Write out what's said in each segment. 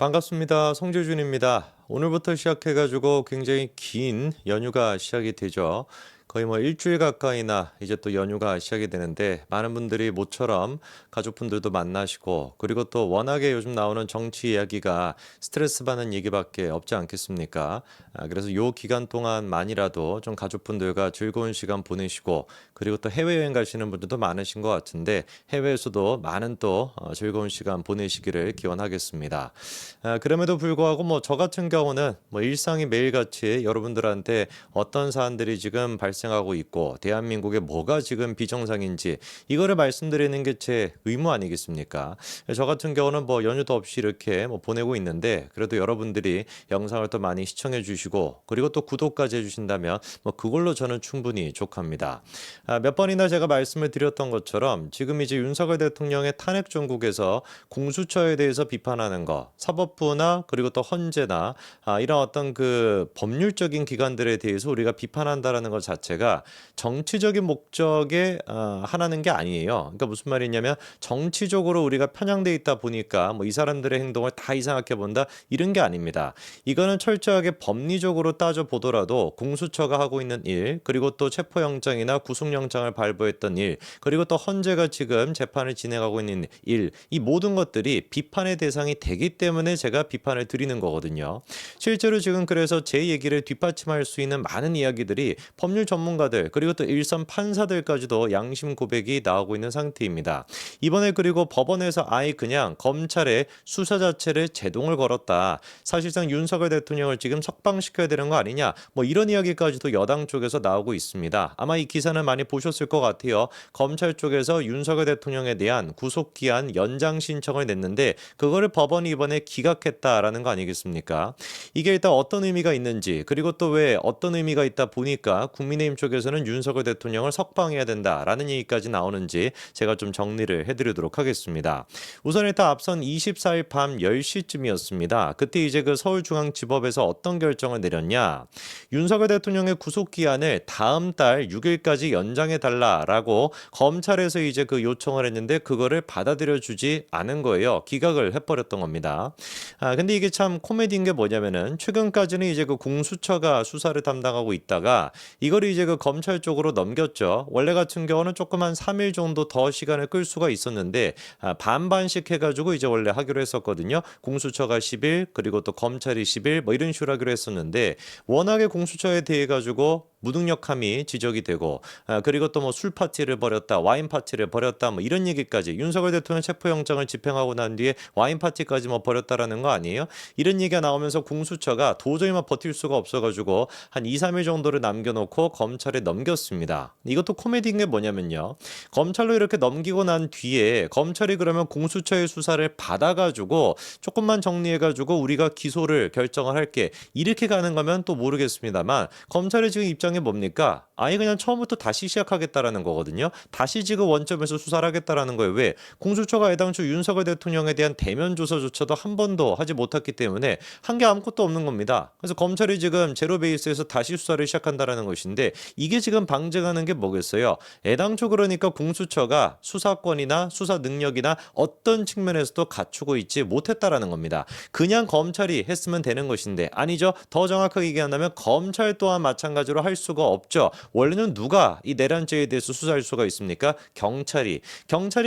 반갑습니다. 송재준입니다. 오늘부터 시작해가지고 굉장히 긴 연휴가 시작이 되죠. 거의 뭐 일주일 가까이나 이제 또 연휴가 시작이 되는데 많은 분들이 모처럼 가족분들도 만나시고 그리고 또 워낙에 요즘 나오는 정치 이야기가 스트레스 받는 얘기밖에 없지 않겠습니까? 그래서 요 기간 동안만이라도 좀 가족분들과 즐거운 시간 보내시고 그리고 또 해외여행 가시는 분들도 많으신 것 같은데 해외에서도 많은 또 즐거운 시간 보내시기를 기원하겠습니다. 그럼에도 불구하고 뭐 저 같은 경우는 뭐 일상이 매일같이 여러분들한테 어떤 사안들이 지금 발생하고 있고 대한민국에 뭐가 지금 비정상인지 이거를 말씀드리는 게 제 의무 아니겠습니까? 저 같은 경우는 뭐 연휴도 없이 이렇게 뭐 보내고 있는데 그래도 여러분들이 영상을 또 많이 시청해 주시고 그리고 또 구독까지 해주신다면 뭐 그걸로 저는 충분히 족합니다. 몇 번이나 제가 말씀을 드렸던 것처럼 지금 이제 윤석열 대통령의 탄핵 정국에서 공수처에 대해서 비판하는 거, 사법부나 그리고 또 헌재나 이런 어떤 그 법률적인 기관들에 대해서 우리가 비판한다라는 것 자체가 정치적인 목적에 하나는 게 아니에요. 그러니까 무슨 말이냐면 정치적으로 우리가 편향돼 있다 보니까 뭐 이 사람들의 행동을 다 이상하게 본다 이런 게 아닙니다. 이거는 철저하게 법리적으로 따져 보더라도 공수처가 하고 있는 일, 그리고 또 체포영장이나 구속영장을 발부했던 일, 그리고 또 헌재가 지금 재판을 진행하고 있는 일, 이 모든 것들이 비판의 대상이 되기 때문에 제가 비판을 드리는 거거든요. 실제로 지금 그래서 제 얘기를 뒷받침할 수 있는 많은 이야기들이 법률 전문가들 그리고 또 일선 판사들까지도 양심 고백이 나오고 있는 상태입니다. 이번에 그리고 법원에서 아예 그냥 검찰의 수사 자체를 제동을 걸었다. 사실상 윤석열 대통령을 지금 석방시켜야 되는 거 아니냐. 뭐 이런 이야기까지도 여당 쪽에서 나오고 있습니다. 아마 이 기사는 많이 보셨을 것 같아요. 검찰 쪽에서 윤석열 대통령에 대한 구속기한 연장 신청을 냈는데 그거를 법원이 이번에 기각했다라는 거 아니겠습니까? 이게 일단 어떤 의미가 있는지 그리고 또 왜 어떤 의미가 있다 보니까 국민의힘 쪽에서는 윤석열 대통령을 석방해야 된다라는 얘기까지 나오는지 제가 좀 정리를 해드리도록 하겠습니다. 우선 일단 앞선 24일 밤 10시쯤이었습니다. 그때 이제 그 서울중앙지법에서 어떤 결정을 내렸냐. 윤석열 대통령의 구속기한을 다음 달 6일까지 연장해 달라라고 검찰에서 이제 그 요청을 했는데 그거를 받아들여 주지 않은 거예요. 기각을 해버렸던 겁니다. 근데 이게 참 코미디인 게 뭐냐면은 최근까지는 이제 그 공수처가 수사를 담당하고 있다가 이걸 이제 그 검찰 쪽으로 넘겼죠. 원래 같은 경우는 조금 한 3일 정도 더 시간을 끌 수가 있었는데 반반씩 해가지고 이제 원래 하기로 했었거든요. 공수처가 10일 그리고 또 검찰이 10일 뭐 이런 식으로 하기로 했었는데 워낙에 공수처에 대해 가지고 무능력함이 지적이 되고 그리고 또 뭐 술 파티를 벌였다 와인 파티를 벌였다 뭐 이런 얘기까지 윤석열 대통령 체포영장을 집행하고 난 뒤에 와인 파티까지 뭐 벌였다라는 거 아니에요? 이런 얘기가 나오면서 공수처가 도저히 막 버틸 수가 없어가지고 한 2, 3일 정도를 남겨놓고 검찰에 넘겼습니다. 이것도 코미디인 게 뭐냐면요. 검찰로 이렇게 넘기고 난 뒤에 검찰이 그러면 공수처의 수사를 받아가지고 조금만 정리해가지고 우리가 기소를 결정을 할게 이렇게 가는 거면 또 모르겠습니다만 검찰의 지금 입장이 뭡니까? 아예 그냥 처음부터 다시 시작하겠다라는 거거든요. 다시 지금 원점에서 수사를 하겠다라는 거예요. 왜? 공수처가 애당초 윤석열 대통령에 대한 대면 조사조차도 한 번도 하지 못했기 때문에 한 게 아무것도 없는 겁니다. 그래서 검찰이 지금 제로 베이스에서 다시 수사를 시작한다라는 것인데 이게 지금 방증하는 게 뭐겠어요? 애당초 그러니까 공수처가 수사권이나 수사 능력이나 어떤 측면에서도 갖추고 있지 못했다라는 겁니다. 그냥 검찰이 했으면 되는 것인데 아니죠. 더 정확하게 얘기한다면 검찰 또한 마찬가지로 할 수가 없죠. 원래는 누가 이 내란죄에 대해서 수사할 수가 있습니까? 경찰이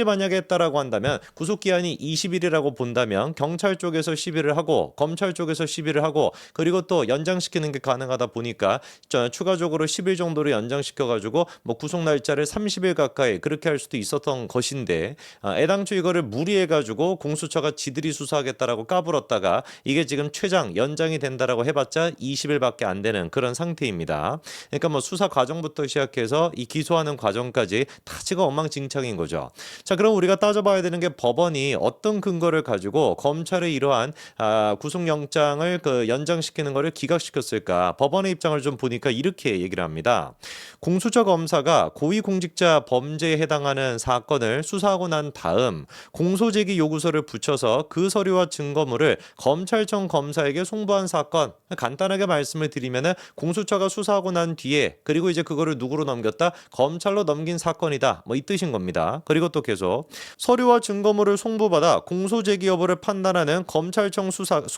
만약에 했다라고 한다면 구속기한이 20일이라고 본다면 경찰 쪽에서 10일을 하고 검찰 쪽에서 10일을 하고 그리고 또 연장시키는 게 가능하다 보니까 추가적으로 10일 정도로 연장시켜가지고 뭐 구속 날짜를 30일 가까이 그렇게 할 수도 있었던 것인데 애당초 이거를 무리해가지고 공수처가 지들이 수사하겠다라고 까불었다가 이게 지금 최장 연장이 된다라고 해봤자 20일밖에 안 되는 그런 상태입니다. 그러니까 뭐 수사 과정부터 시작해서 이 기소하는 과정까지 다 지금 엉망진창인 거죠. 자, 그럼 우리가 따져봐야 되는 게 법원이 어떤 근거를 가지고 검찰의 이러한 구속영장을 그 연장시키는 것을 기각시켰을까? 법원의 입장을 좀 보니까 이렇게 얘기를 합니다. 공수처 검사가 고위공직자 범죄에 해당하는 사건을 수사하고 난 다음 공소제기 요구서를 붙여서 그 서류와 증거물을 검찰청 검사에게 송부한 사건. 간단하게 말씀을 드리면은 공수처가 수사하고 난 한 뒤에 그리고 이제 그거를 누구로 넘겼다? 검찰로 넘긴 사건이다. 뭐 이 뜻인 겁니다. 그리고 또 계속 서류와 증거물을 송부받아 공소 제기 여부를 판단하는 검찰청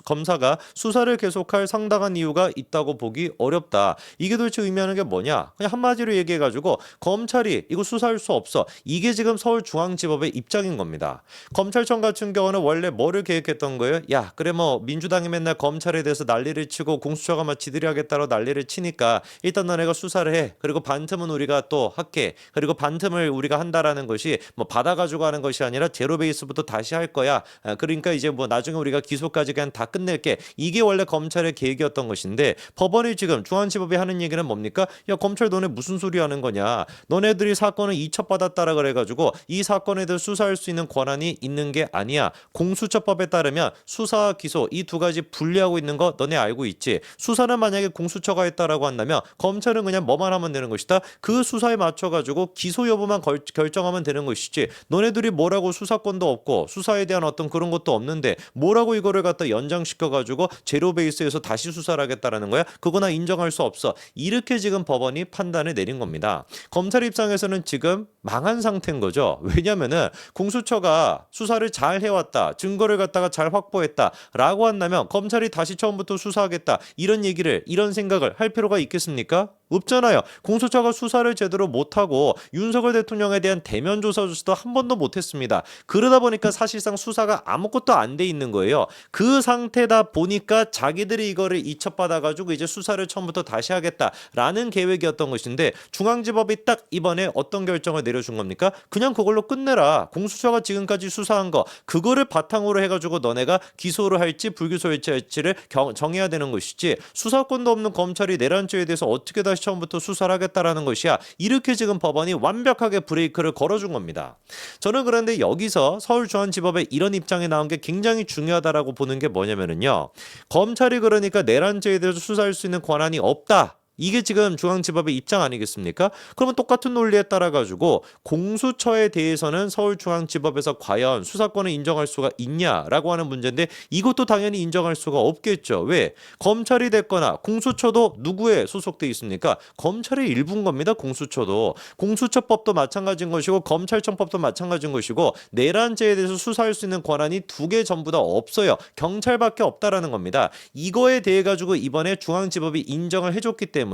검사가 수사를 계속할 상당한 이유가 있다고 보기 어렵다. 이게 도대체 의미하는 게 뭐냐? 그냥 한마디로 얘기해가지고 검찰이 이거 수사할 수 없어. 이게 지금 서울중앙지법의 입장인 겁니다. 검찰청 같은 경우는 원래 뭐를 계획했던 거예요? 야, 그래 뭐 민주당이 맨날 검찰에 대해서 난리를 치고 공수처가 막 지들이 하겠다고 난리를 치니까 일단 너네가 수사를 해. 그리고 반틈은 우리가 또 할게. 그리고 반틈을 우리가 한다라는 것이 뭐 받아가지고 하는 것이 아니라 제로 베이스부터 다시 할 거야. 그러니까 이제 뭐 나중에 우리가 기소까지 그냥 다 끝낼게. 이게 원래 검찰의 계획이었던 것인데 법원이 지금 중앙지법이 하는 얘기는 뭡니까? 야, 검찰 너네 무슨 소리 하는 거냐? 너네들이 사건을 이첩받았다라 그래가지고 이 사건에 대해 수사할 수 있는 권한이 있는 게 아니야. 공수처법에 따르면 수사와 기소 이 두 가지 분리하고 있는 거 너네 알고 있지? 수사는 만약에 공수처가 했다라고 한다면 검찰은 그냥 뭐만 하면 되는 것이다. 그 수사에 맞춰가지고 기소 여부만 결정하면 되는 것이지. 너네들이 뭐라고 수사권도 없고 수사에 대한 어떤 그런 것도 없는데 뭐라고 이거를 갖다 연장시켜가지고 제로 베이스에서 다시 수사를 하겠다라는 거야? 그거나 인정할 수 없어. 이렇게 지금 법원이 판단을 내린 겁니다. 검찰 입장에서는 지금 망한 상태인 거죠. 왜냐면은 공수처가 수사를 잘 해왔다. 증거를 갖다가 잘 확보했다라고 한다면 검찰이 다시 처음부터 수사하겠다. 이런 생각을 할 필요가 있겠습니까? 없잖아요. 공수처가 수사를 제대로 못하고 윤석열 대통령에 대한 대면 조사조차도 한 번도 못했습니다. 그러다 보니까 사실상 수사가 아무것도 안 돼 있는 거예요. 그 상태다 보니까 자기들이 이거를 이첩받아가지고 이제 수사를 처음부터 다시 하겠다라는 계획이었던 것인데 중앙지법이 딱 이번에 어떤 결정을 내려준 겁니까? 그냥 그걸로 끝내라. 공수처가 지금까지 수사한 거 그거를 바탕으로 해가지고 너네가 기소를 할지 불기소할지를 정해야 되는 것이지 수사권도 없는 검찰이 내란죄에 대해서 어떻게 다시 처음부터 수사를 하겠다라는 것이야. 이렇게 지금 법원이 완벽하게 브레이크를 걸어준 겁니다. 저는 그런데 여기서 서울중앙지법의 이런 입장이 나온 게 굉장히 중요하다라고 보는 게 뭐냐면요. 검찰이 그러니까 내란죄에 대해서 수사할 수 있는 권한이 없다. 이게 지금 중앙지법의 입장 아니겠습니까? 그러면 똑같은 논리에 따라 가지고 공수처에 대해서는 서울중앙지법에서 과연 수사권을 인정할 수가 있냐라고 하는 문제인데 이것도 당연히 인정할 수가 없겠죠. 왜? 검찰이 됐거나 공수처도 누구에 소속돼 있습니까? 검찰의 일부인 겁니다. 공수처도. 공수처법도 마찬가지인 것이고 검찰청법도 마찬가지인 것이고 내란죄에 대해서 수사할 수 있는 권한이 두 개 전부 다 없어요. 경찰밖에 없다라는 겁니다. 이거에 대해 가지고 이번에 중앙지법이 인정을 해줬기 때문에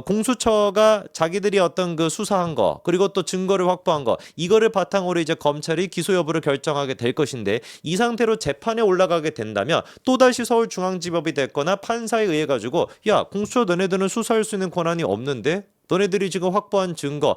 공수처가 자기들이 어떤 그 수사한 거 그리고 또 증거를 확보한 거 이거를 바탕으로 이제 검찰이 기소 여부를 결정하게 될 것인데 이 상태로 재판에 올라가게 된다면 또다시 서울중앙지법이 됐거나 판사에 의해 가지고 야 공수처 너네들은 수사할 수 있는 권한이 없는데 너네들이 지금 확보한 증언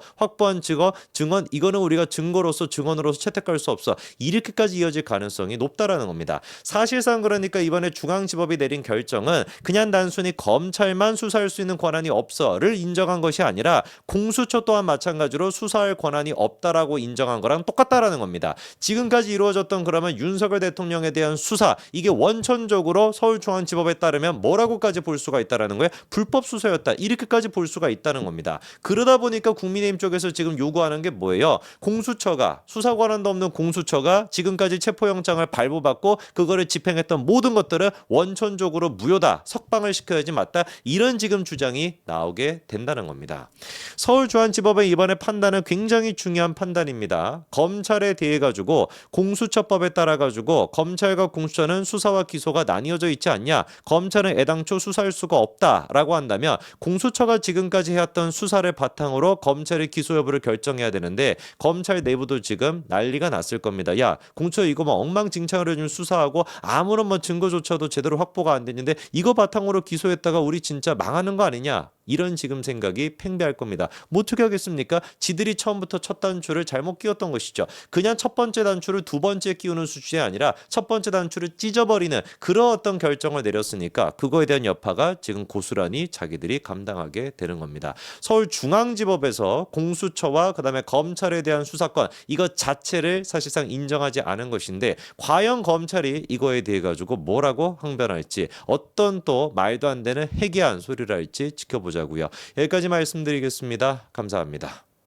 이거는 우리가 증거로서 증언으로서 채택할 수 없어. 이렇게까지 이어질 가능성이 높다라는 겁니다. 사실상 그러니까 이번에 중앙지법이 내린 결정은 그냥 단순히 검찰만 수사할 수 있는 권한이 없어를 인정한 것이 아니라 공수처 또한 마찬가지로 수사할 권한이 없다라고 인정한 거랑 똑같다라는 겁니다. 지금까지 이루어졌던 그러면 윤석열 대통령에 대한 수사 이게 원천적으로 서울중앙지법에 따르면 뭐라고까지 볼 수가 있다라는 거예요? 불법 수사였다. 이렇게까지 볼 수가 있다는 겁니다. 그러다 보니까 국민의힘 쪽에서 지금 요구하는 게 뭐예요? 공수처가 수사 권한도 없는 공수처가 지금까지 체포영장을 발부받고 그거를 집행했던 모든 것들은 원천적으로 무효다. 석방을 시켜야지 맞다. 이런 지금 주장이 나오게 된다는 겁니다. 서울중앙지법의 이번에 판단은 굉장히 중요한 판단입니다. 검찰에 대해 가지고 공수처법에 따라 가지고 검찰과 공수처는 수사와 기소가 나뉘어져 있지 않냐? 검찰은 애당초 수사할 수가 없다라고 한다면 공수처가 지금까지 해왔던 수사를 바탕으로 검찰의 기소 여부를 결정해야 되는데 검찰 내부도 지금 난리가 났을 겁니다. 야, 공수처 이거 뭐 엉망진창으로 좀 수사하고 아무런 뭐 증거조차도 제대로 확보가 안 됐는데 이거 바탕으로 기소했다가 우리 진짜 망하는 거 아니냐? 이런 지금 생각이 팽배할 겁니다. 뭐 어떻게 하겠습니까? 지들이 처음부터 첫 단추를 잘못 끼웠던 것이죠. 그냥 첫 번째 단추를 두 번째 끼우는 수준이 아니라 첫 번째 단추를 찢어버리는 그런 어떤 결정을 내렸으니까 그거에 대한 여파가 지금 고스란히 자기들이 감당하게 되는 겁니다. 서울중앙지법에서 공수처와 그다음에 검찰에 대한 수사권 이것 자체를 사실상 인정하지 않은 것인데 과연 검찰이 이거에 대해 가지고 뭐라고 항변할지 어떤 또 말도 안 되는 해괴한 소리를 할지 지켜보자고요. 여기까지 말씀드리겠습니다. 감사합니다.